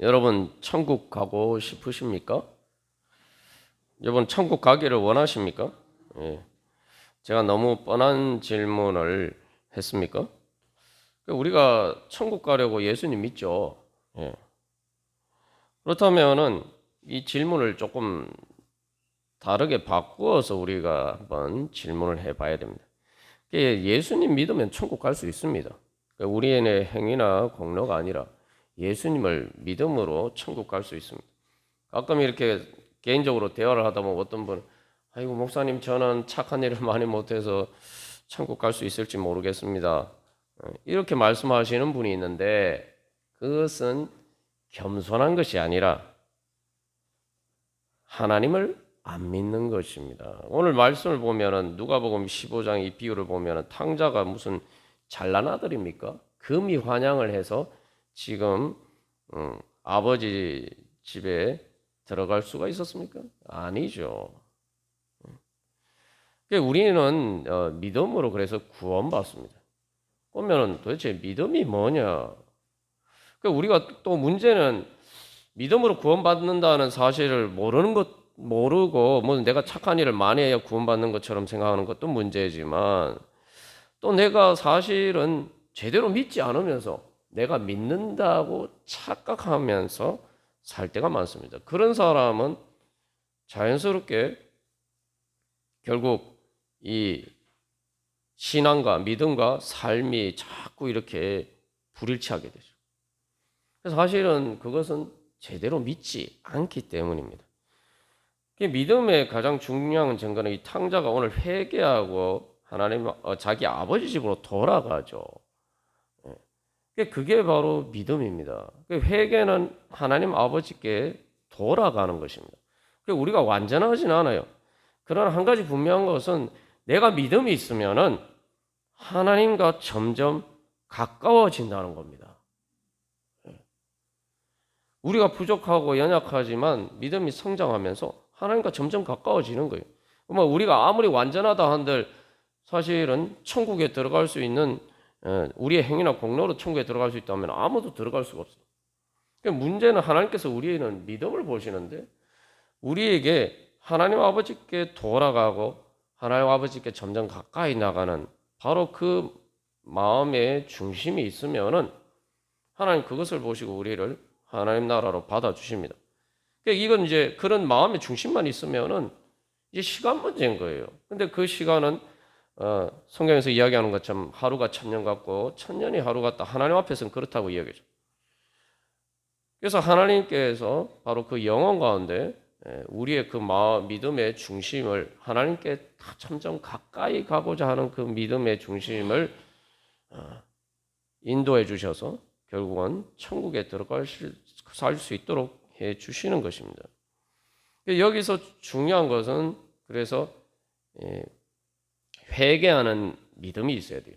여러분 천국 가고 싶으십니까? 여러분 천국 가기를 원하십니까? 예. 제가 너무 뻔한 질문을 했습니까? 우리가 천국 가려고 예수님 믿죠. 예. 그렇다면은 이 질문을 조금 다르게 바꾸어서 우리가 한번 질문을 해봐야 됩니다. 예수님 믿으면 천국 갈 수 있습니다. 우리의 행위나 공로가 아니라 예수님을 믿음으로 천국 갈 수 있습니다. 가끔 이렇게 개인적으로 대화를 하다 보면 어떤 분은 아이고 목사님 저는 착한 일을 많이 못해서 천국 갈 수 있을지 모르겠습니다. 이렇게 말씀하시는 분이 있는데 그것은 겸손한 것이 아니라 하나님을 안 믿는 것입니다. 오늘 말씀을 보면은 누가복음 15장 이 비유를 보면은 탕자가 무슨 잘난 아들입니까? 금이 환향을 해서 지금 아버지 집에 들어갈 수가 있었습니까? 아니죠. 우리는 믿음으로 그래서 구원받습니다. 그러면 도대체 믿음이 뭐냐? 우리가 또 문제는 믿음으로 구원받는다는 사실을 모르고 뭐 내가 착한 일을 많이 해야 구원받는 것처럼 생각하는 것도 문제지만 또 내가 사실은 제대로 믿지 않으면서 내가 믿는다고 착각하면서 살 때가 많습니다. 그런 사람은 자연스럽게 결국 이 신앙과 믿음과 삶이 자꾸 이렇게 불일치하게 되죠. 그래서 사실은 그것은 제대로 믿지 않기 때문입니다. 믿음의 가장 중요한 증거는 이 탕자가 오늘 회개하고 하나님 자기 아버지 집으로 돌아가죠. 그게 바로 믿음입니다. 회개는 하나님 아버지께 돌아가는 것입니다. 우리가 완전하진 않아요. 그러나 한 가지 분명한 것은 내가 믿음이 있으면은 하나님과 점점 가까워진다는 겁니다. 우리가 부족하고 연약하지만 믿음이 성장하면서 하나님과 점점 가까워지는 거예요. 우리가 아무리 완전하다 한들 사실은 천국에 들어갈 수 있는 우리의 행위나 공로로 천국에 들어갈 수 있다면 아무도 들어갈 수가 없어요. 문제는 하나님께서 우리에는 믿음을 보시는데 우리에게 하나님 아버지께 돌아가고 하나님 아버지께 점점 가까이 나가는 바로 그 마음의 중심이 있으면은 하나님 그것을 보시고 우리를 하나님 나라로 받아주십니다. 이건 이제 그런 마음의 중심만 있으면은 이제 시간 문제인 거예요. 근데 그 시간은 성경에서 이야기하는 것처럼 하루가 천년 같고 천년이 하루 같다. 하나님 앞에서는 그렇다고 이야기하죠. 그래서 하나님께서 바로 그 영혼 가운데 우리의 그 믿음의 중심을 하나님께 점점 가까이 가고자 하는 그 믿음의 중심을 인도해 주셔서 결국은 천국에 살 수 있도록 해 주시는 것입니다. 여기서 중요한 것은 그래서 회개하는 믿음이 있어야 돼요.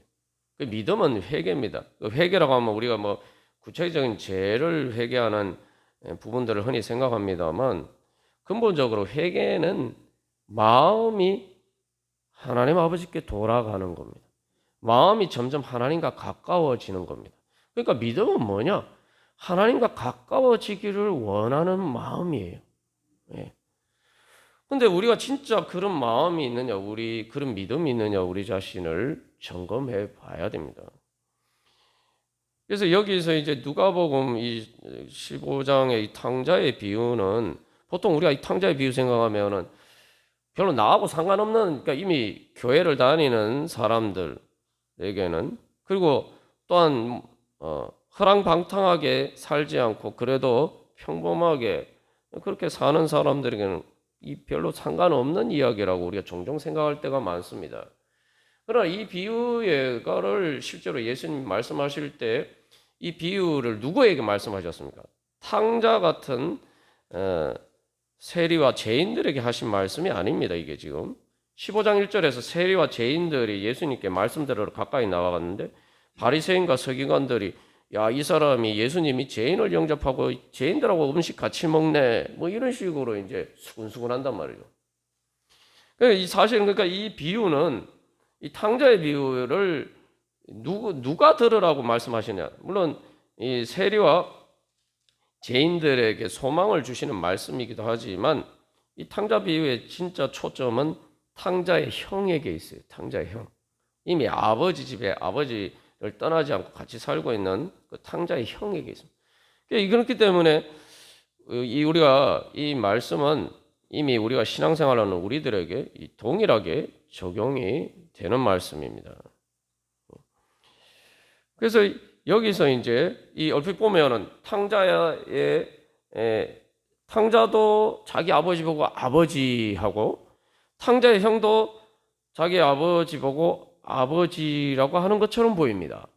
그 믿음은 회개입니다. 회개라고 하면 우리가 뭐 구체적인 죄를 회개하는 부분들을 흔히 생각합니다만 근본적으로 회개는 마음이 하나님 아버지께 돌아가는 겁니다. 마음이 점점 하나님과 가까워지는 겁니다. 그러니까 믿음은 뭐냐? 하나님과 가까워지기를 원하는 마음이에요. 예. 근데 우리가 진짜 그런 마음이 있느냐, 그런 믿음이 있느냐, 우리 자신을 점검해 봐야 됩니다. 그래서 여기서 이제 누가복음 이 15장의 이 탕자의 비유는 보통 우리가 이 탕자의 비유 생각하면은 별로 나하고 상관없는, 그러니까 이미 교회를 다니는 사람들에게는 그리고 또한 허랑방탕하게 살지 않고 그래도 평범하게 그렇게 사는 사람들에게는 이 별로 상관없는 이야기라고 우리가 종종 생각할 때가 많습니다. 그러나 이 비유를 실제로 예수님 말씀하실 때 이 비유를 누구에게 말씀하셨습니까? 탕자 같은 세리와 죄인들에게 하신 말씀이 아닙니다. 이게 지금 15장 1절에서 세리와 죄인들이 예수님께 말씀 들으러 가까이 나와갔는데 바리새인과 서기관들이 야, 이 사람이 예수님이 죄인을 영접하고 죄인들하고 음식 같이 먹네 뭐 이런 식으로 이제 수근수근한단 말이죠. 이 사실은 그러니까 이 비유는 이 탕자의 비유를 누가 들으라고 말씀하시냐? 물론 이 세리와 죄인들에게 소망을 주시는 말씀이기도 하지만 이 탕자 비유의 진짜 초점은 탕자의 형에게 있어요. 탕자의 형. 이미 아버지 집에 아버지를 떠나지 않고 같이 살고 있는 그 탕자의 형에게 있습니다. 그렇기 때문에 우리가 이 말씀은 이미 우리가 신앙생활하는 우리들에게 동일하게 적용이 되는 말씀입니다. 그래서 여기서 이제 이 얼핏 보면은 탕자도 자기 아버지 보고 아버지하고 탕자의 형도 자기 아버지 보고 아버지라고 하는 것처럼 보입니다.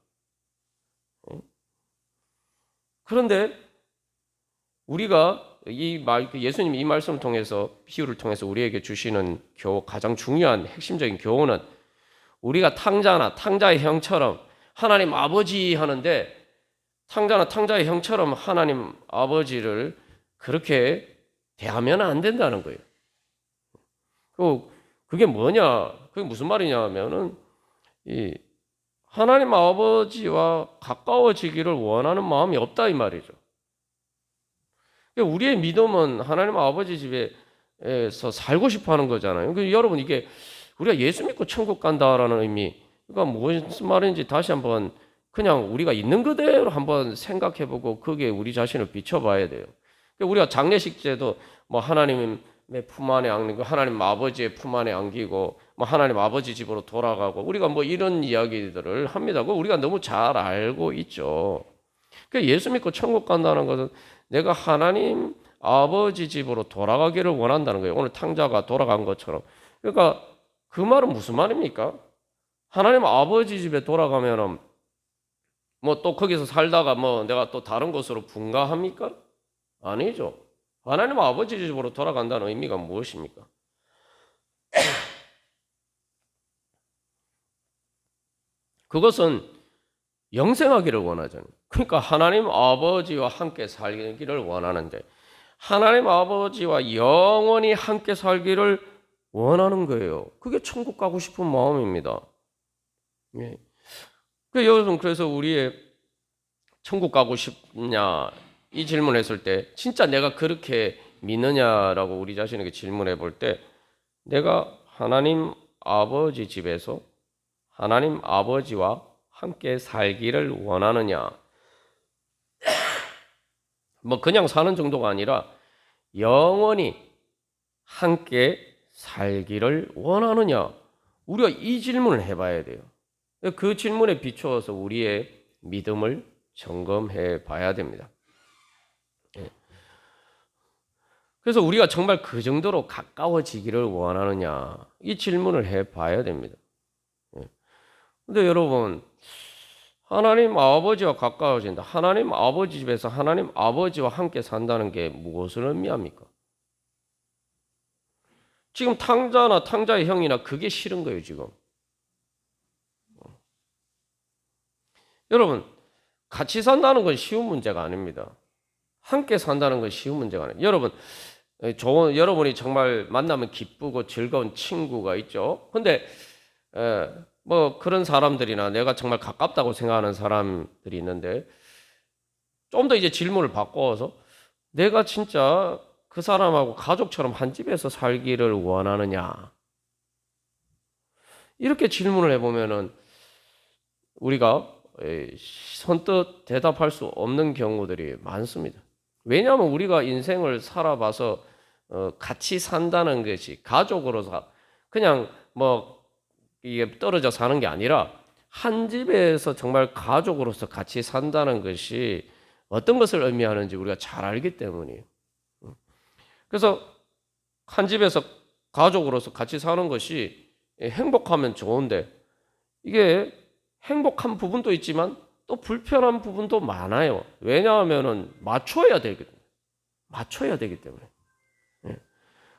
그런데 우리가 예수님이 이 말씀을 통해서 비유를 통해서 우리에게 주시는 가장 중요한 핵심적인 교훈은 우리가 탕자나 탕자의 형처럼 하나님 아버지 하는데 탕자나 탕자의 형처럼 하나님 아버지를 그렇게 대하면 안 된다는 거예요. 그게 뭐냐? 그게 무슨 말이냐 하면은 이 하나님 아버지와 가까워지기를 원하는 마음이 없다 이 말이죠. 우리의 믿음은 하나님 아버지 집에서 살고 싶어 하는 거잖아요. 여러분 이게 우리가 예수 믿고 천국 간다라는 의미, 그러니까 무슨 말인지 다시 한번 그냥 우리가 있는 그대로 한번 생각해보고 거기에 우리 자신을 비춰봐야 돼요. 우리가 장례식제도 뭐 하나님의 품 안에 안기고 하나님 아버지의 품 안에 안기고 뭐 하나님 아버지 집으로 돌아가고 우리가 뭐 이런 이야기들을 합니다. 우리가 너무 잘 알고 있죠. 예수 믿고 천국 간다는 것은 내가 하나님 아버지 집으로 돌아가기를 원한다는 거예요. 오늘 탕자가 돌아간 것처럼. 그러니까 그 말은 무슨 말입니까? 하나님 아버지 집에 돌아가면은 뭐 또 거기서 살다가 뭐 내가 또 다른 곳으로 분가합니까? 아니죠. 하나님 아버지 집으로 돌아간다는 의미가 무엇입니까? 그것은 영생하기를 원하잖아요. 그러니까 하나님 아버지와 함께 살기를 원하는데 하나님 아버지와 영원히 함께 살기를 원하는 거예요. 그게 천국 가고 싶은 마음입니다. 예. 여러분 그래서 우리의 천국 가고 싶냐 이 질문했을 때 진짜 내가 그렇게 믿느냐라고 우리 자신에게 질문해 볼 때 내가 하나님 아버지 집에서 하나님 아버지와 함께 살기를 원하느냐 뭐 그냥 사는 정도가 아니라 영원히 함께 살기를 원하느냐 우리가 이 질문을 해봐야 돼요. 그 질문에 비추어서 우리의 믿음을 점검해 봐야 됩니다. 그래서 우리가 정말 그 정도로 가까워지기를 원하느냐 이 질문을 해 봐야 됩니다. 근데 여러분 하나님 아버지와 가까워진다. 하나님 아버지 집에서 하나님 아버지와 함께 산다는 게 무엇을 의미합니까? 지금 탕자나 탕자의 형이나 그게 싫은 거예요 지금. 여러분 같이 산다는 건 쉬운 문제가 아닙니다. 함께 산다는 건 쉬운 문제가 아니에요. 여러분이 정말 만나면 기쁘고 즐거운 친구가 있죠. 근데 뭐 그런 사람들이나 내가 정말 가깝다고 생각하는 사람들이 있는데 좀 더 이제 질문을 바꿔서 내가 진짜 그 사람하고 가족처럼 한 집에서 살기를 원하느냐 이렇게 질문을 해보면은 우리가 선뜻 대답할 수 없는 경우들이 많습니다. 왜냐하면 우리가 인생을 살아봐서 같이 산다는 것이 가족으로서 그냥 뭐 이게 떨어져 사는 게 아니라 한 집에서 정말 가족으로서 같이 산다는 것이 어떤 것을 의미하는지 우리가 잘 알기 때문이에요. 그래서 한 집에서 가족으로서 같이 사는 것이 행복하면 좋은데 이게 행복한 부분도 있지만 또 불편한 부분도 많아요. 왜냐하면은 맞춰야 되기 때문에.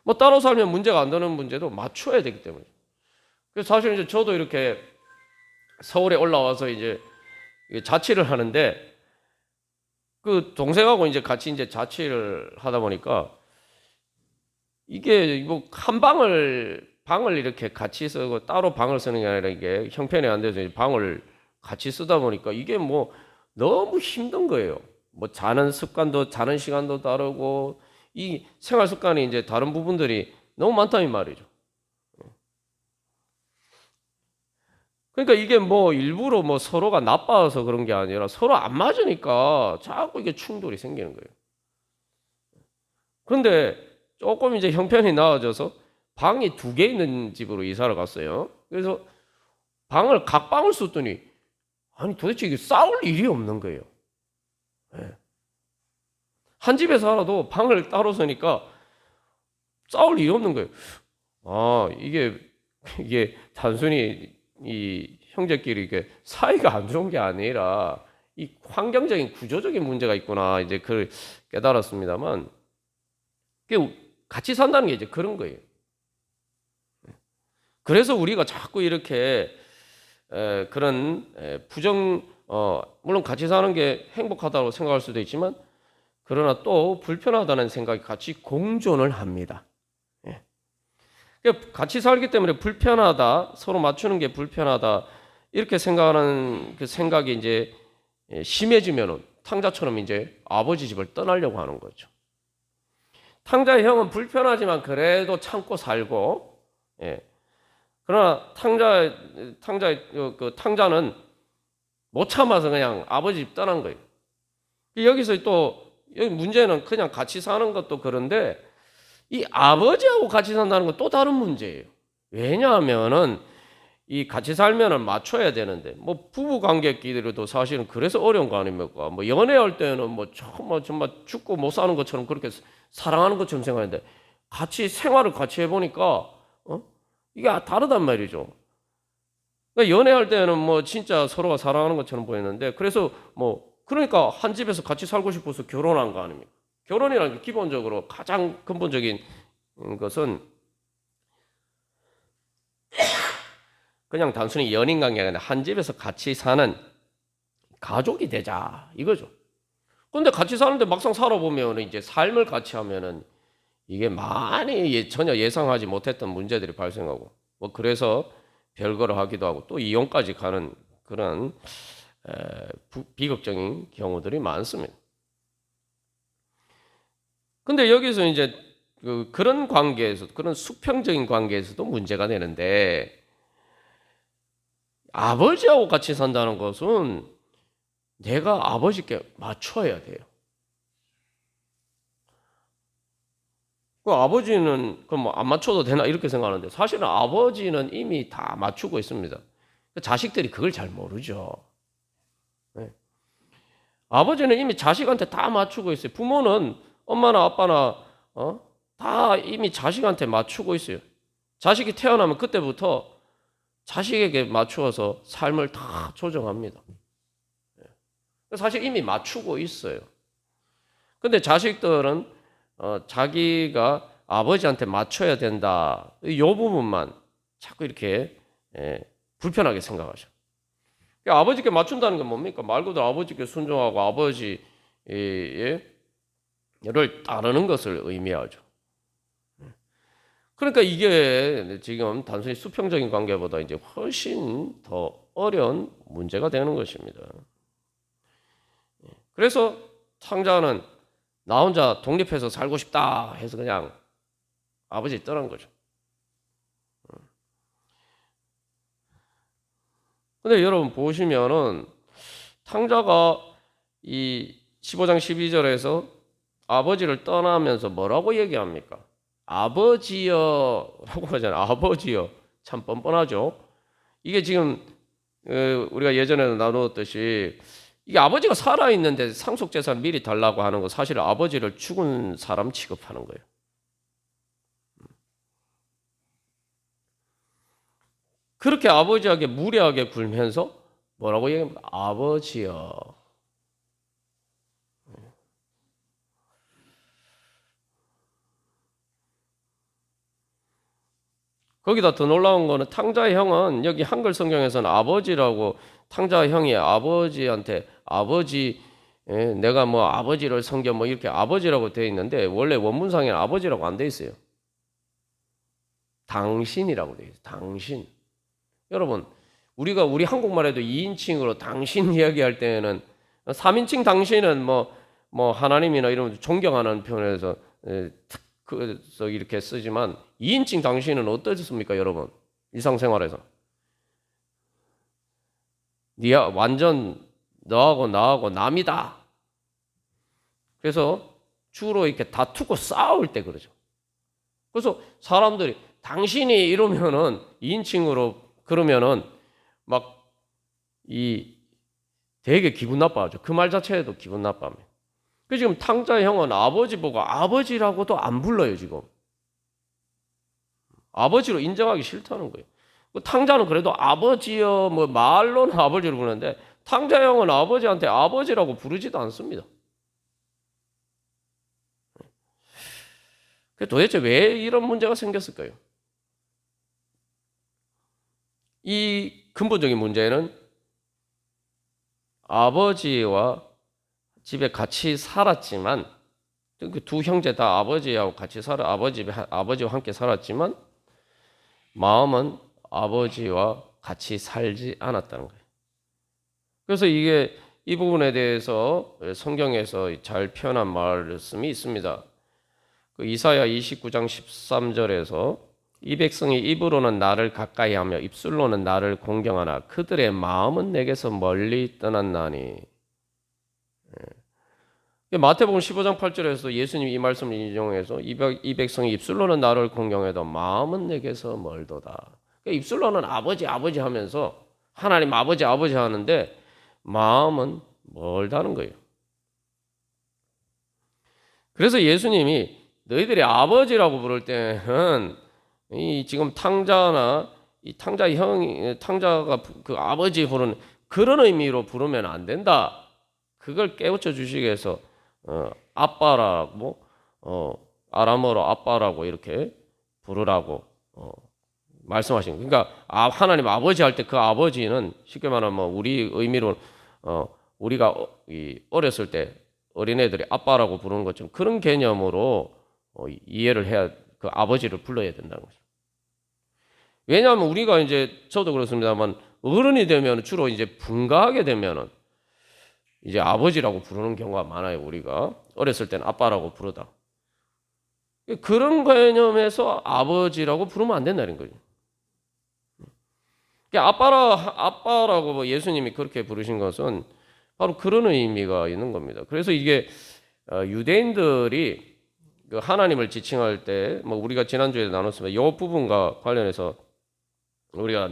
뭐 따로 살면 문제가 안 되는 문제도 맞춰야 되기 때문에. 그래서 사실 이제 저도 이렇게 서울에 올라와서 이제 자취를 하는데 그 동생하고 이제 같이 이제 자취를 하다 보니까 이게 뭐 한 방을 이렇게 같이 쓰고 따로 방을 쓰는 게 아니라 이게 형편이 안 돼서 방을 같이 쓰다 보니까 이게 뭐 너무 힘든 거예요. 뭐 자는 습관도 자는 시간도 다르고 이 생활 습관이 이제 다른 부분들이 너무 많다 이 말이죠. 그러니까 이게 뭐 일부러 뭐 서로가 나빠서 그런 게 아니라 서로 안 맞으니까 자꾸 이게 충돌이 생기는 거예요. 그런데 조금 이제 형편이 나아져서 방이 2개 있는 집으로 이사를 갔어요. 그래서 방을 각 방을 썼더니 아니 도대체 이게 싸울 일이 없는 거예요. 예. 한 집에 살아도 방을 따로 쓰니까 싸울 일이 없는 거예요. 아, 이게 단순히 이 형제끼리 이게 사이가 안 좋은 게 아니라 이 환경적인 구조적인 문제가 있구나 이제 그걸 깨달았습니다만 같이 산다는 게 이제 그런 거예요. 그래서 우리가 자꾸 이렇게 그런 물론 같이 사는 게 행복하다고 생각할 수도 있지만 그러나 또 불편하다는 생각이 같이 공존을 합니다. 예. 같이 살기 때문에 불편하다, 서로 맞추는 게 불편하다 이렇게 생각하는 그 생각이 이제 심해지면은 탕자처럼 이제 아버지 집을 떠나려고 하는 거죠. 탕자의 형은 불편하지만 그래도 참고 살고, 예. 그러나 탕자는 못 참아서 그냥 아버지 집 떠난 거예요. 여기서 또 여기 문제는 그냥 같이 사는 것도 그런데 이 아버지하고 같이 산다는 건 또 다른 문제예요. 왜냐하면은 이 같이 살면은 맞춰야 되는데 뭐 부부 관계끼리도 사실은 그래서 어려운 거 아닙니까? 뭐 연애할 때는 뭐 정말 죽고 못 사는 것처럼 그렇게 사랑하는 것처럼 생각하는데 같이 생활을 같이 해보니까 이게 다르단 말이죠. 그러니까 연애할 때는 뭐 진짜 서로가 사랑하는 것처럼 보이는데 그래서 그러니까 한 집에서 같이 살고 싶어서 결혼한 거 아닙니까? 결혼이라는 게 기본적으로 가장 근본적인 것은 그냥 단순히 연인 관계가 아니라 한 집에서 같이 사는 가족이 되자 이거죠. 그런데 같이 사는데 막상 살아보면 이제 삶을 같이 하면은 이게 많이 전혀 예상하지 못했던 문제들이 발생하고 그래서 별거를 하기도 하고 또 이혼까지 가는 그런 비극적인 경우들이 많습니다. 근데 여기서 이제 그런 관계에서 그런 수평적인 관계에서도 문제가 되는데 아버지하고 같이 산다는 것은 내가 아버지께 맞춰야 돼요. 그 아버지는 그럼 안 맞춰도 되나 이렇게 생각하는데 사실은 아버지는 이미 다 맞추고 있습니다. 자식들이 그걸 잘 모르죠. 네. 아버지는 이미 자식한테 다 맞추고 있어요. 부모는 엄마나 아빠나 다 이미 자식한테 맞추고 있어요. 자식이 태어나면 그때부터 자식에게 맞추어서 삶을 다 조정합니다. 사실 이미 맞추고 있어요. 근데 자식들은 자기가 아버지한테 맞춰야 된다. 이 부분만 자꾸 이렇게 불편하게 생각하죠. 아버지께 맞춘다는 건 뭡니까? 말 그대로 아버지께 순종하고 아버지를 따르는 것을 의미하죠. 그러니까 이게 지금 단순히 수평적인 관계보다 이제 훨씬 더 어려운 문제가 되는 것입니다. 그래서 탕자는 나 혼자 독립해서 살고 싶다 해서 그냥 아버지 떠난 거죠. 근데 여러분 보시면은 탕자가 이 15장 12절에서 아버지를 떠나면서 뭐라고 얘기합니까? 아버지여라고 하잖아요. 아버지여. 참 뻔뻔하죠. 이게 지금 우리가 예전에 나누었듯이 이게 아버지가 살아있는데 상속재산 미리 달라고 하는 거 사실 아버지를 죽은 사람 취급하는 거예요. 그렇게 아버지에게 무례하게 굴면서 뭐라고 얘기합니까? 아버지여. 거기다 더 놀라운 거는 탕자의 형은 여기 한글 성경에서는 아버지라고 탕자의 형이 아버지한테 아버지 내가 뭐 아버지를 섬겨 뭐 이렇게 아버지라고 되어 있는데 원래 원문상에는 아버지라고 안 되어 있어요. 당신이라고 되어 있어요. 당신. 여러분 우리 한국말에도 2인칭으로 당신 이야기할 때는 3인칭 당신은 뭐 뭐 하나님이나 이런 존경하는 표현에서 그래서 이렇게 쓰지만 2인칭 당신은 어떠셨습니까, 여러분? 일상생활에서 네가 완전 너하고 나하고 남이다. 그래서 주로 이렇게 다투고 싸울 때 그러죠. 그래서 사람들이 당신이 이러면은 2인칭으로 그러면은 막 이 되게 기분 나빠하죠. 그 말 자체에도 기분 나빠합니다. 그 지금 탕자 형은 아버지 보고 아버지라고도 안 불러요, 지금. 아버지로 인정하기 싫다는 거예요. 그 탕자는 그래도 아버지요, 뭐 말로는 아버지로 부르는데 탕자 형은 아버지한테 아버지라고 부르지도 않습니다. 도대체 왜 이런 문제가 생겼을까요? 이 근본적인 문제는 아버지와 집에 같이 살았지만 그 두 형제 다 아버지하고 같이 아버지와 함께 살았지만 마음은 아버지와 같이 살지 않았다는 거예요. 그래서 이 부분에 대해서 성경에서 잘 표현한 말씀이 있습니다. 그 이사야 29장 13절에서 이 백성이 입으로는 나를 가까이하며 입술로는 나를 공경하나 그들의 마음은 내게서 멀리 떠났나니. 마태복음 15장 8절에서 예수님이 이 말씀을 인용해서 이 백성이 입술로는 나를 공경해도 마음은 내게서 멀도다. 입술로는 아버지 아버지 하면서 하나님 아버지 아버지 하는데 마음은 멀다는 거예요. 그래서 예수님이 너희들이 아버지라고 부를 때는 이 지금 탕자나 이 탕자가 그 아버지 부르는 그런 의미로 부르면 안 된다. 그걸 깨우쳐 주시기 위해서 아빠라고 아람어로 아빠라고 이렇게 부르라고 말씀하신 거예요. 그러니까 하나님 아버지 할 때 그 아버지는 쉽게 말하면 우리 의미로 우리가 어렸을 때 어린애들이 아빠라고 부르는 것처럼 그런 개념으로 이해를 해야 그 아버지를 불러야 된다는 거죠. 왜냐하면 우리가 이제 저도 그렇습니다만 어른이 되면 주로 이제 분가하게 되면은 이제 아버지라고 부르는 경우가 많아요. 우리가 어렸을 때는 아빠라고 부르다. 그런 개념에서 아버지라고 부르면 안 된다는 거죠. 아빠라고 뭐 예수님이 그렇게 부르신 것은 바로 그런 의미가 있는 겁니다. 그래서 이게 유대인들이 하나님을 지칭할 때 뭐 우리가 지난주에 나눴습니다. 이 부분과 관련해서 우리가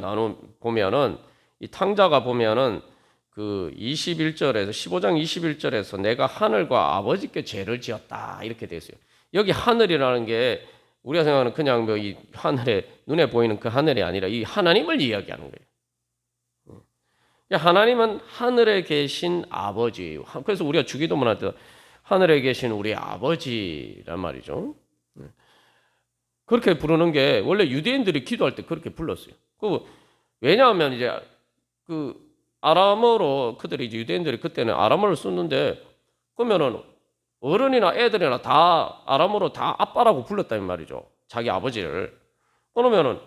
보면은 이 탕자가 보면은 그 21절에서 15장 21절에서 내가 하늘과 아버지께 죄를 지었다 이렇게 되어 있어요. 여기 하늘이라는 게 우리가 생각하는 그냥 뭐 이 하늘에 눈에 보이는 그 하늘이 아니라 이 하나님을 이야기하는 거예요. 하나님은 하늘에 계신 아버지. 그래서 우리가 주기도문 할 때 하늘에 계신 우리 아버지란 말이죠. 그렇게 부르는 게 원래 유대인들이 기도할 때 그렇게 불렀어요. 왜냐하면 이제 그 아람어로 그들이 이제 유대인들이 그때는 아람어를 썼는데 그러면은 어른이나 애들이나 다 아람어로 다 아빠라고 불렀다는 말이죠. 자기 아버지를. 그러면은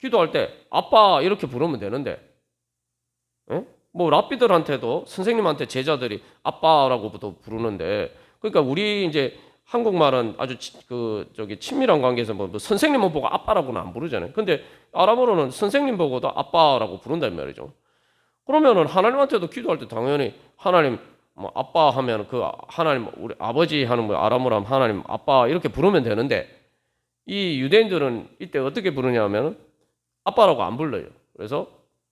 기도할 때 아빠 이렇게 부르면 되는데, 뭐 랍비들한테도 선생님한테 제자들이 아빠라고도 부르는데, 그러니까 우리 이제 한국말은 아주 친밀한 관계에서 뭐 선생님은 보고 아빠라고는 안 부르잖아요. 근데 아람어로는 선생님 보고도 아빠라고 부른단 말이죠. 그러면은 하나님한테도 기도할 때 당연히 하나님 뭐 아빠 하면 그 하나님 우리 아버지 하는 거 아람어로 하면 하나님 아빠 이렇게 부르면 되는데 이 유대인들은 이때 어떻게 부르냐면 아빠라고 안 불러요. 그래서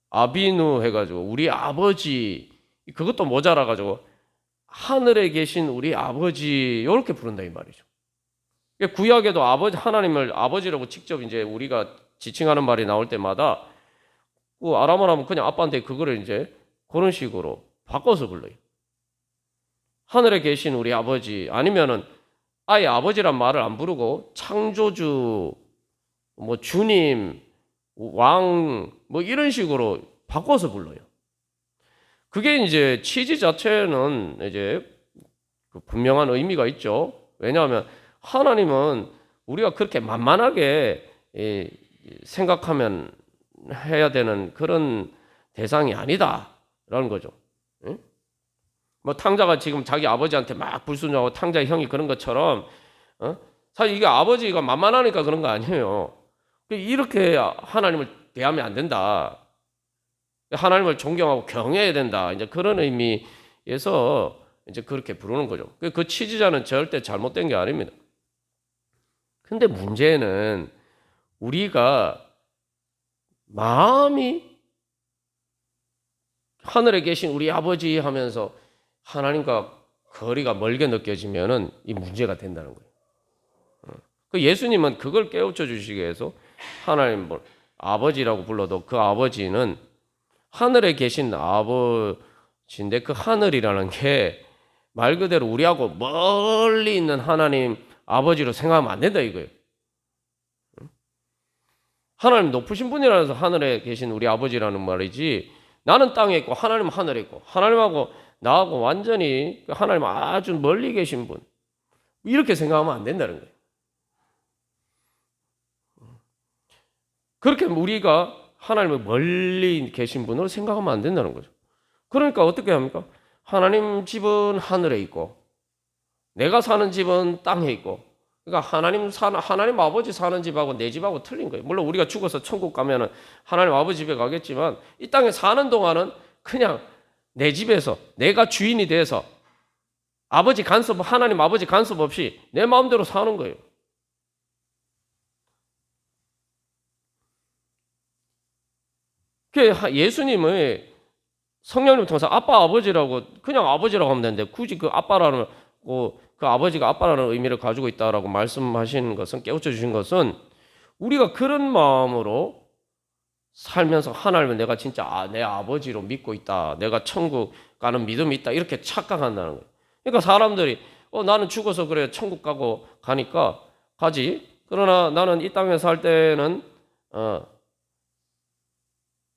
아비누 해가지고 우리 아버지 그것도 모자라가지고 하늘에 계신 우리 아버지 이렇게 부른다 이 말이죠. 구약에도 하나님을 아버지라고 직접 이제 우리가 지칭하는 말이 나올 때마다 그 아람어로 하면 그냥 아빠한테 그거를 이제 그런 식으로 바꿔서 불러요. 하늘에 계신 우리 아버지 아니면은 아예 아버지란 말을 안 부르고 창조주, 뭐 주님, 왕 뭐 이런 식으로 바꿔서 불러요. 그게 이제 취지 자체는 이제 분명한 의미가 있죠. 왜냐하면 하나님은 우리가 그렇게 만만하게 생각하면 해야 되는 그런 대상이 아니다라는 거죠. 뭐 탕자가 지금 자기 아버지한테 막 불순종하고 탕자의 형이 그런 것처럼 사실 이게 아버지가 만만하니까 그런 거 아니에요. 이렇게 하나님을 대하면 안 된다. 하나님을 존경하고 경외해야 된다. 이제 그런 의미에서 이제 그렇게 부르는 거죠. 그 취지자는 절대 잘못된 게 아닙니다. 근데 문제는 우리가 마음이 하늘에 계신 우리 아버지 하면서 하나님과 거리가 멀게 느껴지면은 이 문제가 된다는 거예요. 그 예수님은 그걸 깨우쳐 주시기 위해서 하나님 아버지라고 불러도 그 아버지는 하늘에 계신 아버지인데 그 하늘이라는 게 말 그대로 우리하고 멀리 있는 하나님 아버지로 생각하면 안 된다 이거예요. 하나님 높으신 분이라서 하늘에 계신 우리 아버지라는 말이지, 나는 땅에 있고 하나님 하늘에 있고 하나님하고 나하고 완전히 하나님 아주 멀리 계신 분, 이렇게 생각하면 안 된다는 거예요. 그렇게 우리가 하나님을 멀리 계신 분으로 생각하면 안 된다는 거죠. 그러니까 어떻게 합니까? 하나님 집은 하늘에 있고 내가 사는 집은 땅에 있고, 그러니까 하나님 아버지 사는 집하고 내 집하고 틀린 거예요. 물론 우리가 죽어서 천국 가면은 하나님 아버지 집에 가겠지만 이 땅에 사는 동안은 그냥 내 집에서 내가 주인이 돼서 하나님 아버지 간섭 없이 내 마음대로 사는 거예요. 예수님의 성령님 통해서 아빠 아버지라고 그냥 아버지라고 하면 되는데 굳이 그 아빠라는 그 아버지가 아빠라는 의미를 가지고 있다라고 말씀하시는 것은, 깨우쳐 주신 것은 우리가 그런 마음으로 살면서 하나님을 내가 진짜 내 아버지로 믿고 있다, 내가 천국 가는 믿음이 있다, 이렇게 착각한다는 거예요. 그러니까 사람들이 나는 죽어서 그래 천국 가고 가니까 가지, 그러나 나는 이 땅에 살 때는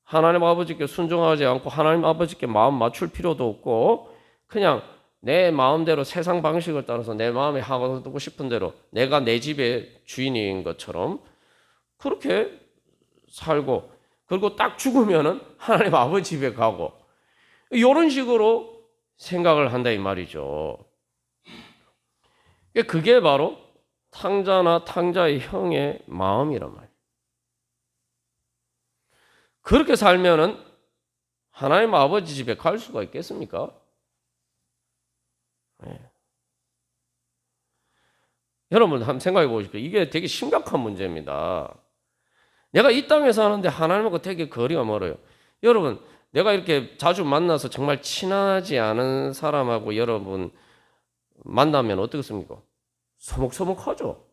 하나님 아버지께 순종하지 않고 하나님 아버지께 마음 맞출 필요도 없고 그냥 내 마음대로 세상 방식을 따라서 내 마음에 하고 싶은 대로 내가 내 집의 주인인 것처럼 그렇게 살고, 그리고 딱 죽으면은 하나님 아버지 집에 가고, 이런 식으로 생각을 한다 이 말이죠. 그게 바로 탕자나 탕자의 형의 마음이란 말이에요. 그렇게 살면은 하나님 아버지 집에 갈 수가 있겠습니까? 네. 여러분 한번 생각해 보십시오. 이게 되게 심각한 문제입니다. 내가 이 땅에 사는데 하나님하고 되게 거리가 멀어요. 여러분, 내가 이렇게 자주 만나서 정말 친하지 않은 사람하고 여러분 만나면 어떻겠습니까? 서먹서먹하죠.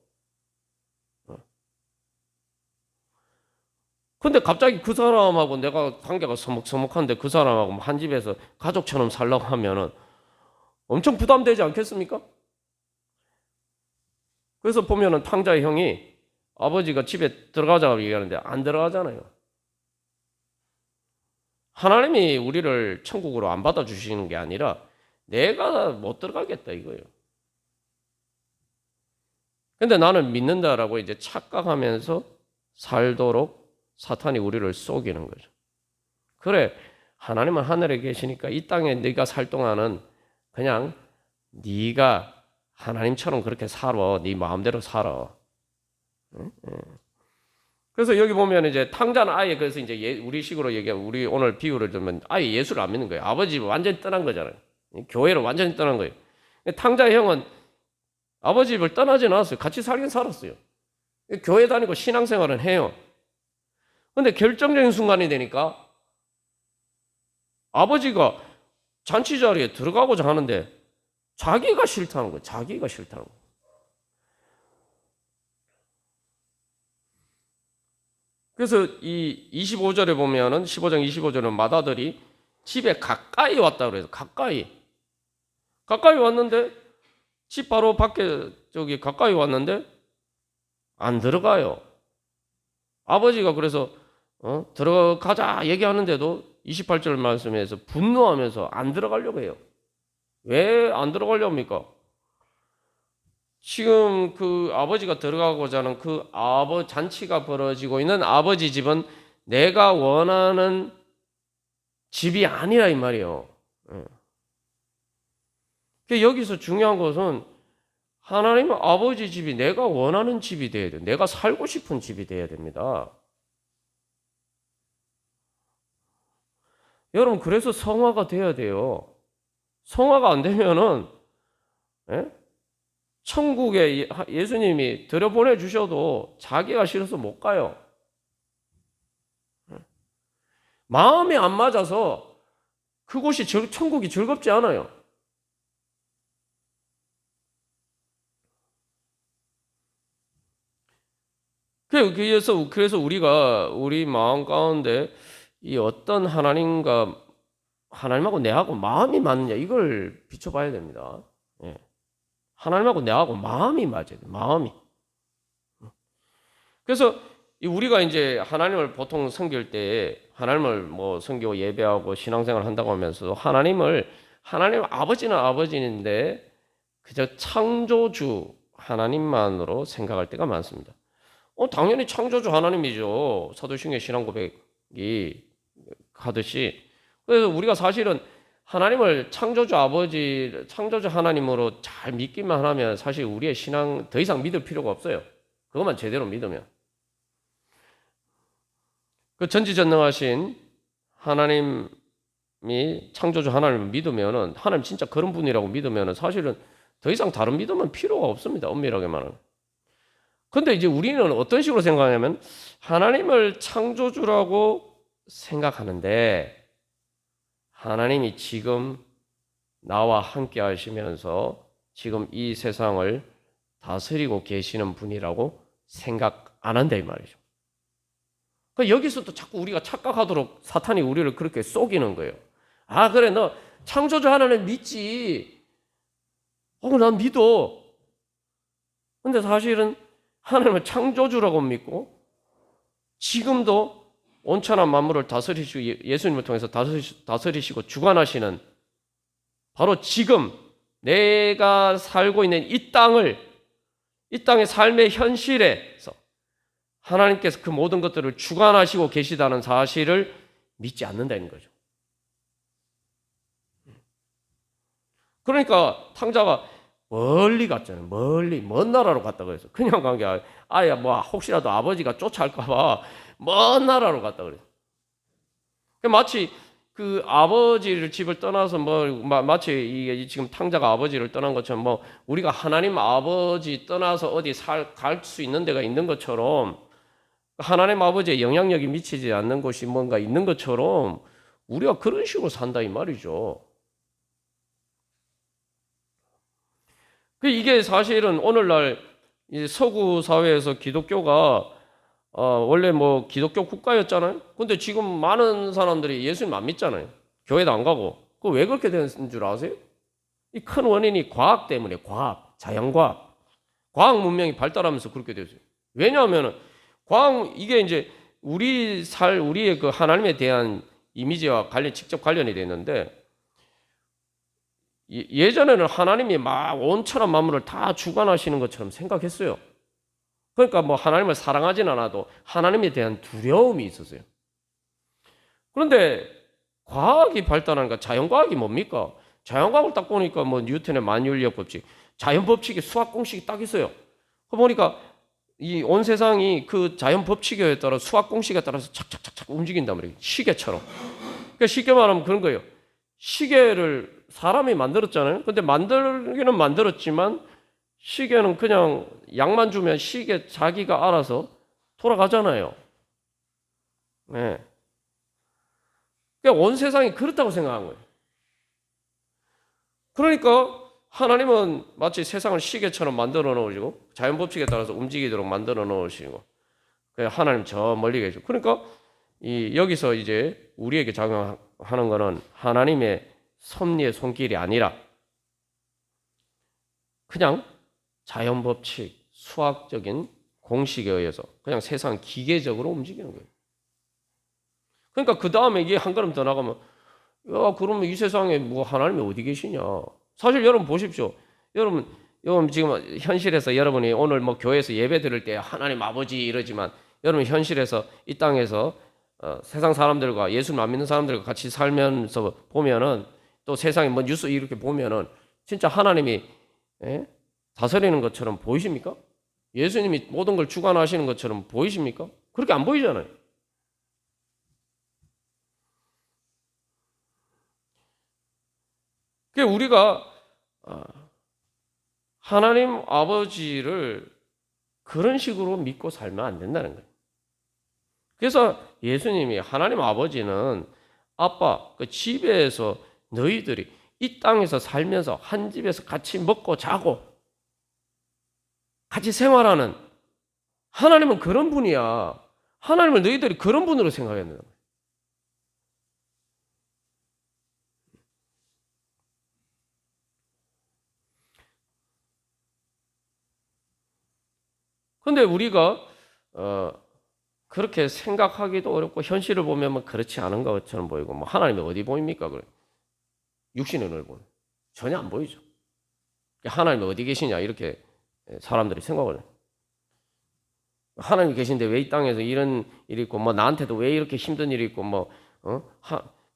근데 갑자기 그 사람하고 내가 관계가 서먹서먹한데 그 사람하고 한 집에서 가족처럼 살라고 하면은 엄청 부담되지 않겠습니까? 그래서 보면은 탕자의 형이 아버지가 집에 들어가자고 얘기하는데 안 들어가잖아요. 하나님이 우리를 천국으로 안 받아주시는 게 아니라 내가 못 들어가겠다 이거예요. 근데 나는 믿는다라고 이제 착각하면서 살도록 사탄이 우리를 속이는 거죠. 그래, 하나님은 하늘에 계시니까 이 땅에 네가 살 동안은 그냥 네가 하나님처럼 그렇게 살아. 네 마음대로 살아. 그래서 여기 보면 이제 탕자는 아예, 그래서 이제 우리식으로 얘기하면, 우리 오늘 비유를 들면 아예 예수를 안 믿는 거예요. 아버지 집을 완전히 떠난 거잖아요. 교회를 완전히 떠난 거예요. 탕자의 형은 아버지 집을 떠나지 않았어요. 같이 살긴 살았어요. 교회 다니고 신앙생활은 해요. 근데 결정적인 순간이 되니까 아버지가 잔치 자리에 들어가고자 하는데 자기가 싫다는 거예요. 자기가 싫다는 거예요. 그래서 이 25절에 보면은 15장 25절은 맏아들이 집에 가까이 왔다 그래서 가까이 왔는데 집 바로 밖에 가까이 왔는데 안 들어가요. 아버지가 그래서 들어가자 얘기하는데도 28절 말씀에서 분노하면서 안 들어가려고 해요. 왜 안 들어가려고 합니까? 지금 그 아버지가 들어가고자 하는 그 잔치가 벌어지고 있는 아버지 집은 내가 원하는 집이 아니라 이 말이에요. 여기서 중요한 것은 하나님 아버지 집이 내가 원하는 집이 돼야 돼. 내가 살고 싶은 집이 돼야 됩니다. 여러분, 그래서 성화가 돼야 돼요. 성화가 안 되면은, 예? 천국에 예수님이 들여보내 주셔도 자기가 싫어서 못 가요. 마음이 안 맞아서 그곳이 천국이 즐겁지 않아요. 그래서 우리가 우리 마음 가운데 이 어떤 하나님하고 내하고 마음이 맞느냐 이걸 비춰봐야 됩니다. 예. 하나님하고 내하고 마음이 맞아야 돼. 마음이. 그래서 우리가 이제 하나님을 보통 섬길 때 하나님을 뭐 섬기고 예배하고 신앙생활 한다고 하면서 하나님 아버지는 아버지인데 그저 창조주 하나님만으로 생각할 때가 많습니다. 당연히 창조주 하나님이죠. 사도신경 신앙 고백이 하듯이. 그래서 우리가 사실은 하나님을 창조주 하나님으로 잘 믿기만 하면 사실 우리의 신앙 더 이상 믿을 필요가 없어요. 그것만 제대로 믿으면. 그 전지전능하신 하나님이 창조주 하나님을 믿으면은 하나님 진짜 그런 분이라고 믿으면은 사실은 더 이상 다른 믿음은 필요가 없습니다. 엄밀하게 말하면. 근데 이제 우리는 어떤 식으로 생각하냐면 하나님을 창조주라고 생각하는데 하나님이 지금 나와 함께 하시면서 지금 이 세상을 다스리고 계시는 분이라고 생각 안 한다 이 말이죠. 그러니까 여기서도 자꾸 우리가 착각하도록 사탄이 우리를 그렇게 속이는 거예요. 아 그래 너 창조주 하나님 믿지. 난 믿어. 근데 사실은 하나님을 창조주라고 믿고 지금도 온천한 만물을 다스리시고 예수님을 통해서 다스리시고 주관하시는 바로 지금 내가 살고 있는 이 땅의 삶의 현실에서 하나님께서 그 모든 것들을 주관하시고 계시다는 사실을 믿지 않는다는 거죠. 그러니까 탕자가 멀리 갔잖아요. 먼 나라로 갔다 그래서 그냥 간 게 아야 뭐 혹시라도 아버지가 쫓아올까봐 먼 나라로 갔다 그래요. 마치 그 아버지를 집을 떠나서 마치 이게 지금 탕자가 아버지를 떠난 것처럼 우리가 하나님 아버지 떠나서 어디 갈 수 있는 데가 있는 것처럼 하나님 아버지의 영향력이 미치지 않는 곳이 뭔가 있는 것처럼 우리가 그런 식으로 산다 이 말이죠. 이게 사실은 오늘날 서구 사회에서 기독교가 원래 기독교 국가였잖아요. 근데 지금 많은 사람들이 예수님 안 믿잖아요. 교회도 안 가고. 그 왜 그렇게 된 줄 아세요? 이 큰 원인이 과학 때문에 자연과학. 과학 문명이 발달하면서 그렇게 됐어요. 왜냐하면 이게 이제 우리의 그 하나님에 대한 이미지와 직접 관련이 되는데 예전에는 하나님이 막 온천한 만물을 다 주관하시는 것처럼 생각했어요. 그러니까 하나님을 사랑하진 않아도 하나님에 대한 두려움이 있었어요. 그런데 과학이 발달하니까 자연과학이 뭡니까? 자연과학을 딱 보니까 뉴턴의 만유인력 법칙, 자연 법칙이 수학 공식이 딱 있어요. 보니까 이 온 세상이 그 자연 법칙에 따라 수학 공식에 따라서 착착착착 움직인단 말이에요. 시계처럼. 그러니까 쉽게 말하면 그런 거예요. 시계를 사람이 만들었잖아요. 근데 만들기는 만들었지만 시계는 그냥 약만 주면 시계 자기가 알아서 돌아가잖아요. 네. 그러니까 온 세상이 그렇다고 생각한 거예요. 그러니까 하나님은 마치 세상을 시계처럼 만들어 놓으시고 자연 법칙에 따라서 움직이도록 만들어 놓으시고 하나님 저 멀리 계시고 그러니까 여기서 이제 우리에게 작용하는 거는 하나님의 섭리의 손길이 아니라 그냥 자연 법칙, 수학적인 공식에 의해서 그냥 세상 기계적으로 움직이는 거예요. 그러니까 그 다음에 이게 한 걸음 더 나가면 그러면 이 세상에 하나님이 어디 계시냐? 사실 여러분 보십시오. 여러분 지금 현실에서 여러분이 오늘 교회에서 예배 드릴 때 하나님 아버지 이러지만 여러분 현실에서 이 땅에서 세상 사람들과 예수님 안 믿는 사람들과 같이 살면서 보면은 또 세상에 뉴스 이렇게 보면은 진짜 하나님이 다스리는 것처럼 보이십니까? 예수님이 모든 걸 주관하시는 것처럼 보이십니까? 그렇게 안 보이잖아요. 그러니까 우리가 하나님 아버지를 그런 식으로 믿고 살면 안 된다는 거예요. 그래서 예수님이 하나님 아버지는 아빠, 그 집에서 너희들이 이 땅에서 살면서 한 집에서 같이 먹고 자고 같이 생활하는 하나님은 그런 분이야. 하나님을 너희들이 그런 분으로 생각해야 된다. 그런데 우리가 그렇게 생각하기도 어렵고 현실을 보면 뭐 그렇지 않은 것처럼 보이고 뭐 하나님이 어디 보입니까? 그래. 육신의 눈을 보는 전혀 안 보이죠. 하나님이 어디 계시냐 이렇게 사람들이 생각을 해요. 하나님이 계신데 왜 이 땅에서 이런 일이 있고 뭐 나한테도 왜 이렇게 힘든 일이 있고 뭐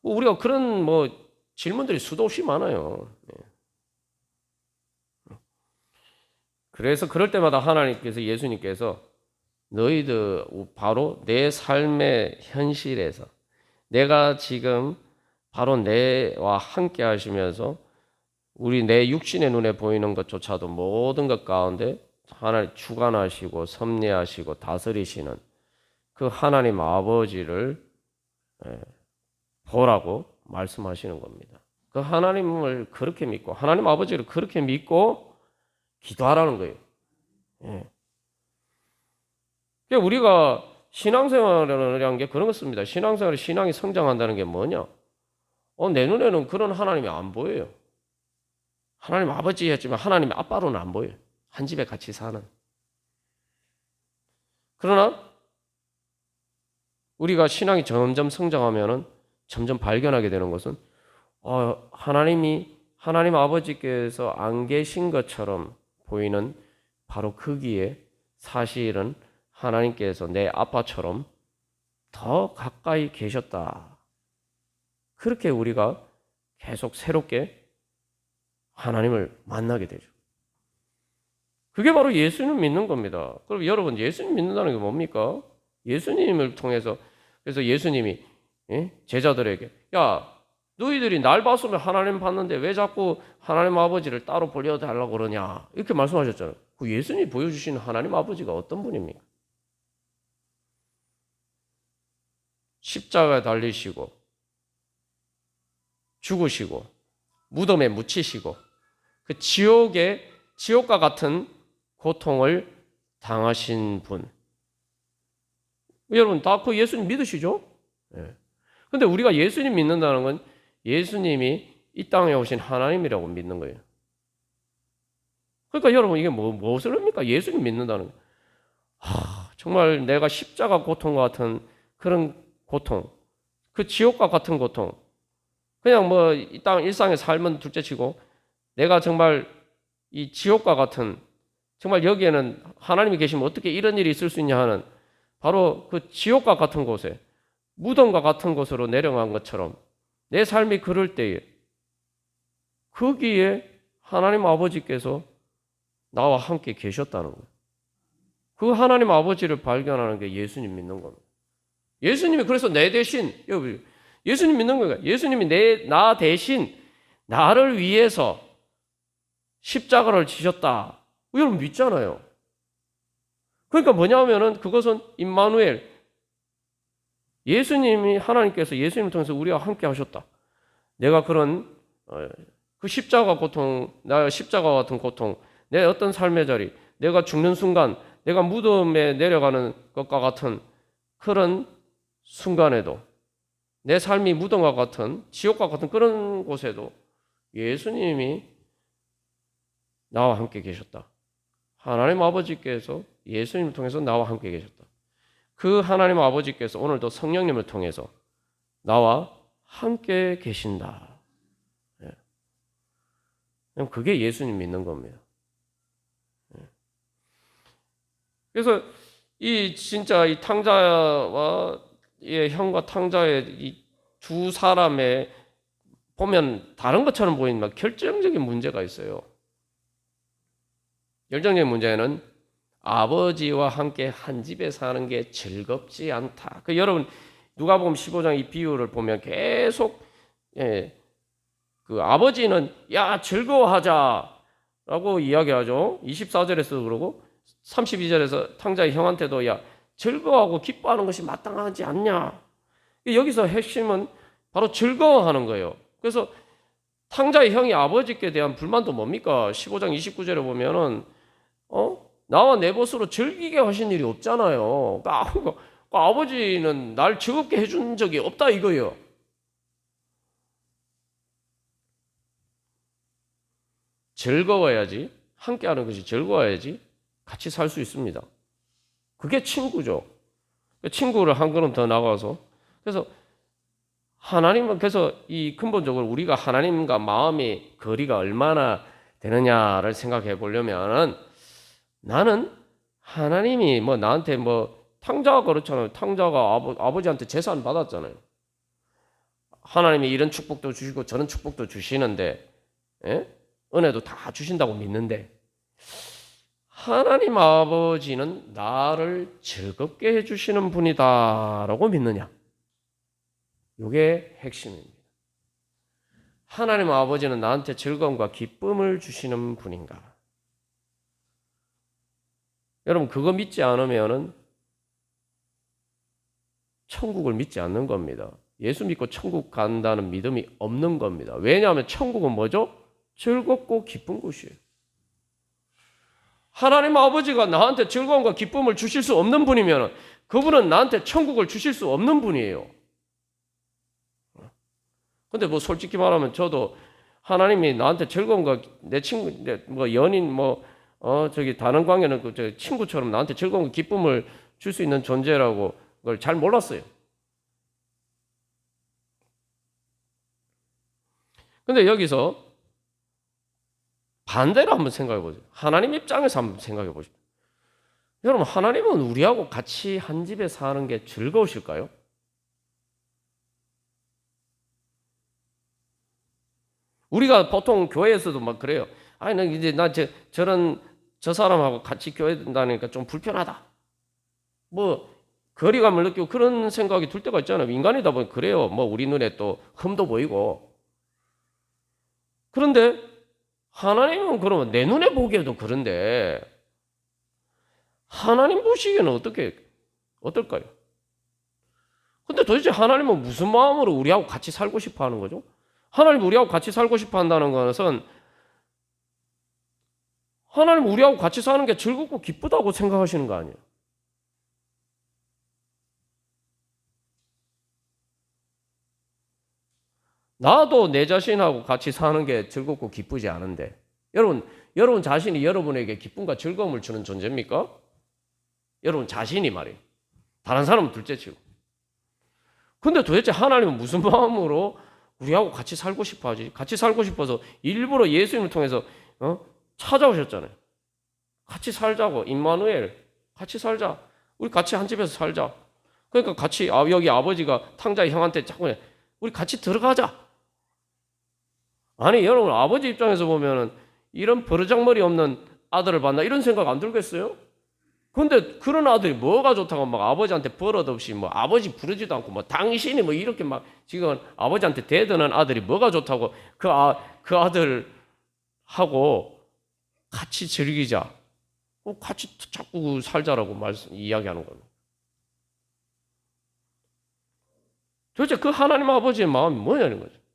우리가 그런 뭐 질문들이 수도 없이 많아요. 그래서 그럴 때마다 하나님께서 예수님께서 너희들 바로 내 삶의 현실에서 내가 지금 바로 내와 함께 하시면서 우리 내 육신의 눈에 보이는 것조차도 모든 것 가운데 하나님 주관하시고 섭리하시고 다스리시는 그 하나님 아버지를 보라고 말씀하시는 겁니다. 그 하나님을 그렇게 믿고 하나님 아버지를 그렇게 믿고 기도하라는 거예요. 예. 그러니까 우리가 신앙생활이라는 게 그런 것입니다. 신앙생활 신앙이 성장한다는 게 뭐냐? 내 눈에는 그런 하나님이 안 보여요. 하나님 아버지 했지만 하나님 아빠로는 안 보여요. 한 집에 같이 사는. 그러나 우리가 신앙이 점점 성장하면은 점점 발견하게 되는 것은 하나님 아버지께서 안 계신 것처럼 보이는 바로 거기에 사실은 하나님께서 내 아빠처럼 더 가까이 계셨다. 그렇게 우리가 계속 새롭게 하나님을 만나게 되죠. 그게 바로 예수님 믿는 겁니다. 그럼 여러분 예수님 믿는다는 게 뭡니까? 예수님을 통해서 그래서 예수님이 제자들에게 야 너희들이 날 봤으면 하나님 봤는데 왜 자꾸 하나님 아버지를 따로 보려달라고 그러냐 이렇게 말씀하셨잖아요. 그 예수님이 보여주시는 하나님 아버지가 어떤 분입니까? 십자가에 달리시고 죽으시고 무덤에 묻히시고 그 지옥과 같은 고통을 당하신 분. 여러분 다 그 예수님 믿으시죠? 그런데 우리가 예수님 믿는다는 건 예수님이 이 땅에 오신 하나님이라고 믿는 거예요. 그러니까 여러분 이게 무엇을 합니까? 예수님 믿는다는 거예요. 정말 내가 십자가 고통과 같은 그런 고통, 그 지옥과 같은 고통, 그냥 뭐 이 땅 일상의 삶은 둘째치고 내가 정말 이 지옥과 같은 정말 여기에는 하나님이 계시면 어떻게 이런 일이 있을 수 있냐 하는 바로 그 지옥과 같은 곳에 무덤과 같은 곳으로 내려간 것처럼 내 삶이 그럴 때에 거기에 하나님 아버지께서 나와 함께 계셨다는 거예요. 그 하나님 아버지를 발견하는 게 예수님 믿는 겁니다. 예수님이 그래서 내 대신 예수님 믿는 거예요. 예수님이 나 대신 나를 위해서 십자가를 지셨다. 여러분 믿잖아요. 그러니까 뭐냐면은 그것은 임마누엘 예수님이 하나님께서 예수님을 통해서 우리와 함께 하셨다. 내가 그런 그 십자가 고통, 나 십자가 같은 고통, 내 어떤 삶의 자리, 내가 죽는 순간, 내가 무덤에 내려가는 것과 같은 그런 순간에도 내 삶이 무덤과 같은 지옥과 같은 그런 곳에도 예수님이 나와 함께 계셨다. 하나님 아버지께서 예수님을 통해서 나와 함께 계셨다. 그 하나님 아버지께서 오늘도 성령님을 통해서 나와 함께 계신다. 그게 예수님 믿는 겁니다. 그래서 진짜 이 탕자와 의 형과 탕자의 이 두 사람의 보면 다른 것처럼 보이지만 결정적인 문제가 있어요. 결정적인 문제는 아버지와 함께 한 집에 사는 게 즐겁지 않다. 여러분 누가복음 15장 이 비유를 보면 계속 그 아버지는 야 즐거워하자라고 이야기하죠. 24절에서 그러고 32절에서 탕자의 형한테도 야 즐거워하고 기뻐하는 것이 마땅하지 않냐. 여기서 핵심은 바로 즐거워하는 거예요. 그래서 탕자의 형이 아버지께 대한 불만도 뭡니까? 15장 29절에 보면은 나와 내 벗으로 즐기게 하신 일이 없잖아요. 아버지는 날 즐겁게 해준 적이 없다 이거예요. 즐거워야지, 함께하는 것이 즐거워야지 같이 살 수 있습니다. 그게 친구죠. 친구를 한 걸음 더 나가서 그래서 하나님은 그래서 이 근본적으로 우리가 하나님과 마음의 거리가 얼마나 되느냐를 생각해 보려면 나는 하나님이 뭐 나한테 뭐 탕자가 그렇잖아요. 탕자가 아버지한테 재산 받았잖아요. 하나님이 이런 축복도 주시고 저런 축복도 주시는데 은혜도 다 주신다고 믿는데 하나님 아버지는 나를 즐겁게 해주시는 분이다라고 믿느냐? 이게 핵심입니다. 하나님 아버지는 나한테 즐거움과 기쁨을 주시는 분인가? 여러분 그거 믿지 않으면은 천국을 믿지 않는 겁니다. 예수 믿고 천국 간다는 믿음이 없는 겁니다. 왜냐하면 천국은 뭐죠? 즐겁고 기쁜 곳이에요. 하나님 아버지가 나한테 즐거움과 기쁨을 주실 수 없는 분이면 그분은 나한테 천국을 주실 수 없는 분이에요. 근데 뭐 솔직히 말하면 저도 하나님이 나한테 즐거움과 내 친구, 뭐 연인, 다른 관계는 그 친구처럼 나한테 즐거움과 기쁨을 줄 수 있는 존재라고 그걸 잘 몰랐어요. 근데 여기서 반대로 한번 생각해 보세요. 하나님 입장에서 한번 생각해 보십시오. 여러분, 하나님은 우리하고 같이 한 집에 사는 게 즐거우실까요? 우리가 보통 교회에서도 막 그래요. 아니, 저 사람하고 같이 교회 다니니까 좀 불편하다. 거리감을 느끼고 그런 생각이 들 때가 있잖아요. 인간이다 보니 그래요. 우리 눈에 또 흠도 보이고. 그런데 하나님은 그러면 내 눈에 보기에도 그런데 하나님 보시기에는 어떨까요? 근데 도대체 하나님은 무슨 마음으로 우리하고 같이 살고 싶어 하는 거죠? 하나님 우리하고 같이 살고 싶어 한다는 것은 하나님 우리하고 같이 사는 게 즐겁고 기쁘다고 생각하시는 거 아니에요? 나도 내 자신하고 같이 사는 게 즐겁고 기쁘지 않은데 여러분 자신이 여러분에게 기쁨과 즐거움을 주는 존재입니까? 여러분 자신이 말이에요. 다른 사람은 둘째치고. 근데 도대체 하나님은 무슨 마음으로 우리하고 같이 살고 싶어 하지? 같이 살고 싶어서 일부러 예수님을 통해서 찾아오셨잖아요. 같이 살자고. 임마누엘 같이 살자. 우리 같이 한 집에서 살자. 그러니까 같이 여기 아버지가 탕자의 형한테 자꾸 우리 같이 들어가자. 아니 여러분 아버지 입장에서 보면은 이런 버르장머리 없는 아들을 봤나 이런 생각 안 들겠어요? 근데 그런 아들이 뭐가 좋다고 막 아버지한테 버릇없이 아버지 부르지도 않고 당신이 이렇게 지금 아버지한테 대드는 아들이 뭐가 좋다고 그 아들하고 같이 즐기자. 같이 자꾸 살자라고 이야기하는 겁니다. 도대체 그 하나님 아버지의 마음이 뭐냐는 거죠.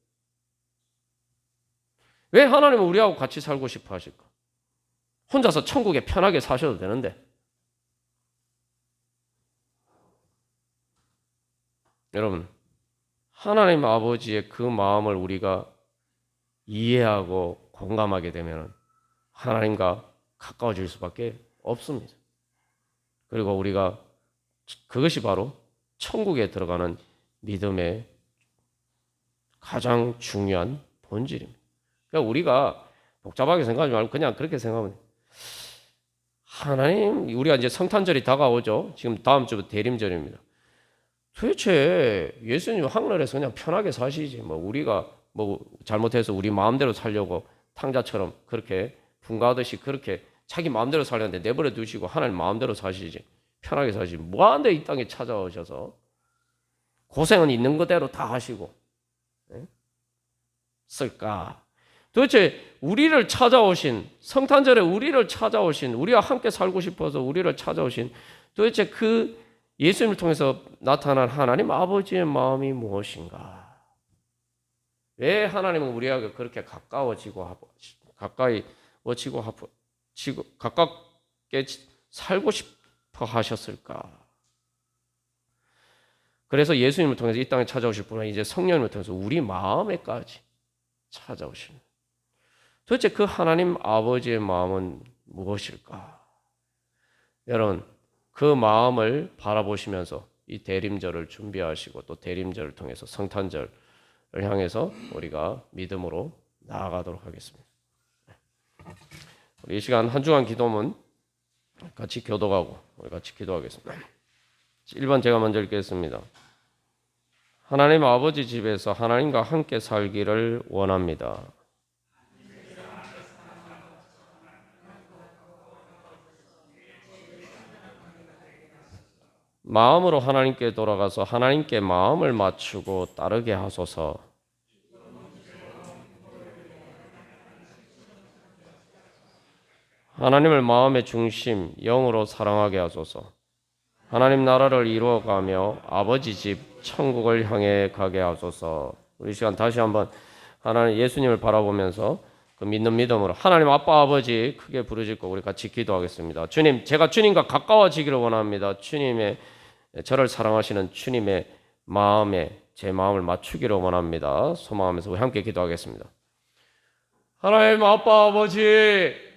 왜 하나님은 우리하고 같이 살고 싶어 하실까? 혼자서 천국에 편하게 사셔도 되는데. 여러분, 하나님 아버지의 그 마음을 우리가 이해하고 공감하게 되면 하나님과 가까워질 수밖에 없습니다. 그리고 우리가 그것이 바로 천국에 들어가는 믿음의 가장 중요한 본질입니다. 그러니까 우리가 복잡하게 생각하지 말고 그냥 그렇게 생각하면 돼요. 하나님, 우리가 이제 성탄절이 다가오죠. 지금 다음 주부터 대림절입니다. 도대체 예수님 하늘에서 그냥 편하게 사시지. 우리가 뭐 잘못해서 우리 마음대로 살려고 탕자처럼 그렇게 분가하듯이 그렇게 자기 마음대로 살려는데 내버려 두시고 하나님 마음대로 사시지. 편하게 사시지. 뭐하는데 이 땅에 찾아오셔서 고생은 있는 그대로 다 하시고 쓸까? 도대체 우리를 찾아오신 성탄절에 우리를 찾아오신 우리와 함께 살고 싶어서 우리를 찾아오신 도대체 그 예수님을 통해서 나타난 하나님 아버지의 마음이 무엇인가? 왜 하나님은 우리에게 그렇게 가까워지고 가까이워지고 가깝게 살고 싶어 하셨을까? 그래서 예수님을 통해서 이 땅에 찾아오실 분은 이제 성령님을 통해서 우리 마음에까지 찾아오시는. 도대체 그 하나님 아버지의 마음은 무엇일까? 여러분, 그 마음을 바라보시면서 이 대림절을 준비하시고 또 대림절을 통해서 성탄절을 향해서 우리가 믿음으로 나아가도록 하겠습니다. 우리 이 시간 한 주간 기도문 같이 교독하고 우리 같이 기도하겠습니다. 1번 제가 먼저 읽겠습니다. 하나님 아버지 집에서 하나님과 함께 살기를 원합니다. 마음으로 하나님께 돌아가서 하나님께 마음을 맞추고 따르게 하소서. 하나님을 마음의 중심, 영으로 사랑하게 하소서. 하나님 나라를 이루어가며 아버지 집 천국을 향해 가게 하소서. 우리 시간 다시 한번 하나님 예수님을 바라보면서 그 믿는 믿음으로 하나님 아빠 아버지 크게 부르짖고 우리 같이 기도하겠습니다. 주님, 제가 주님과 가까워지기를 원합니다. 주님의 저를 사랑하시는 주님의 마음에 제 마음을 맞추기를 원합니다. 소망하면서 우리 함께 기도하겠습니다. 하나님 아빠 아버지